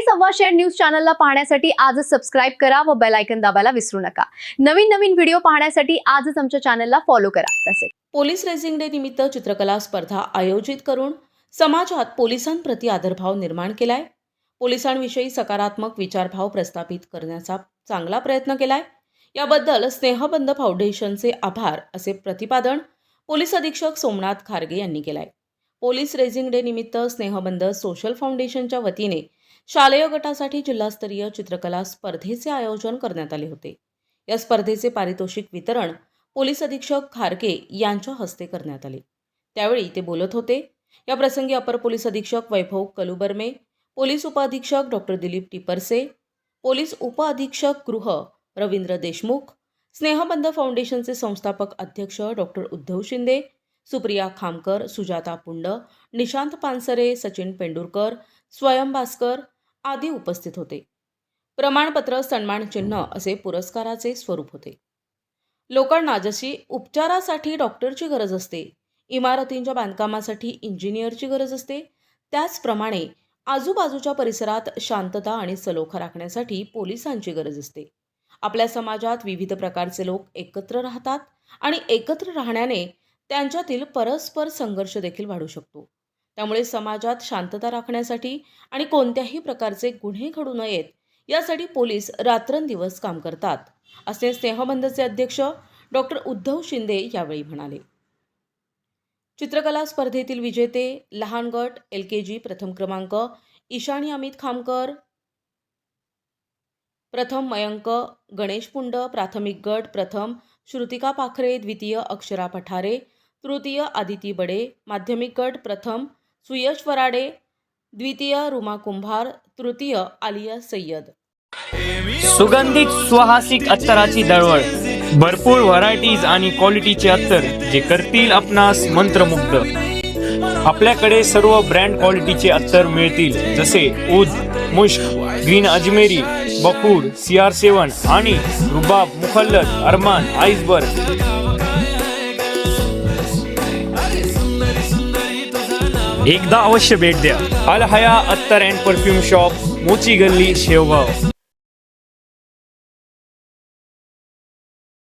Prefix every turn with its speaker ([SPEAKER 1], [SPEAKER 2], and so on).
[SPEAKER 1] सव्वाशेर news चॅनलला पाहण्यासाठी आजच सबस्क्राइब करा व बेल आयकॉन दाबायला विसरू नका। नवीन व्हिडिओ पाहण्यासाठी आजच आमच्या चॅनलला फॉलो करा। तसेच
[SPEAKER 2] पोलीस रेझिंग डे निमित्त चित्रकला स्पर्धा आयोजित करून समाजात पोलिसांप्रती आदरभाव निर्माण केलाय। पोलिसांविषयी सकारात्मक विचारभाव प्रस्थापित करण्याचा चांगला प्रयत्न केलाय। याबद्दल स्नेहबंध फाउंडेशनचे आभार असे प्रतिपादन पोलीस अधीक्षक सोमनाथ खारगे यांनी केलाय। पोलीस रेझिंग डे निमित्त स्नेहबंध सोशल फाउंडेशनच्या वतीने शालेय गटासाठी जिल्हास्तरीय चित्रकला स्पर्धेचे आयोजन करण्यात आले होते। या स्पर्धेचे पारितोषिक वितरण पोलीस अधीक्षक खारगे यांच्या हस्ते करण्यात आले। त्यावेळी ते बोलत होते। या प्रसंगी अपर पोलीस अधीक्षक वैभव कलुबर्मे, पोलीस उपअधीक्षक डॉक्टर दिलीप टिपरसे, पोलीस उपअधीक्षक गृह रवींद्र देशमुख, स्नेहबंध फाउंडेशनचे संस्थापक अध्यक्ष डॉक्टर उद्धव शिंदे, सुप्रिया खामकर, सुजाता पुंड, निशांत पानसरे, सचिन पेंडुरकर, स्वयं भास्कर आदी उपस्थित होते। प्रमाणपत्र, सन्मान चिन्ह असे पुरस्काराचे स्वरूप होते। लोकांना जशी उपचारासाठी डॉक्टरची गरज असते, इमारतींच्या बांधकामासाठी इंजिनियरची गरज असते, त्याचप्रमाणे आजूबाजूच्या परिसरात शांतता आणि सलोखा राखण्यासाठी पोलिसांची गरज असते। आपल्या समाजात विविध प्रकारचे लोक एकत्र राहतात आणि एकत्र राहण्याने त्यांच्यातील परस्पर संघर्ष देखील वाढू शकतो। त्यामुळे समाजात शांतता राखण्यासाठी आणि कोणत्याही प्रकारचे गुन्हे घडू नयेत यासाठी पोलीस रात्रंदिवस काम करतात, असे स्नेहबंधचे अध्यक्ष डॉक्टर उद्धव शिंदे यावेळी म्हणाले। चित्रकला स्पर्धेतील विजेते लहान गट LKG प्रथम क्रमांक ईशानी अमित खामकर, प्रथम मयंक गणेश पुंड, प्राथमिक गट प्रथम श्रुतिका पाखरे, द्वितीय अक्षरा पठारे, तृतीय आदिती बडे, माध्यमिक गट प्रथम सुयश वराडे, द्वितीय रुमा कुंभार, तृतीय आलिया सय्यद।
[SPEAKER 3] सुगंधित सुहासिक अत्तराची दळवळ, भरपूर व्हरायटीज आणि क्वालिटीचे अत्तर जे करतील आपणास मंत्रमुग्ध। आपल्याकडे सर्व ब्रँड क्वालिटीचे अत्तर मिळतील, जसे ऊद, मुश्क, ग्रीन अजमेरी, बकूड, CR7 आणि रुबाब, मुखल्लद, अरमान, आइसबर्ग। एकदा अवश्य भेट द्या। अल हया अत्तर अँड परफ्यूम शॉप, मोची गल्ली, शेवगाव।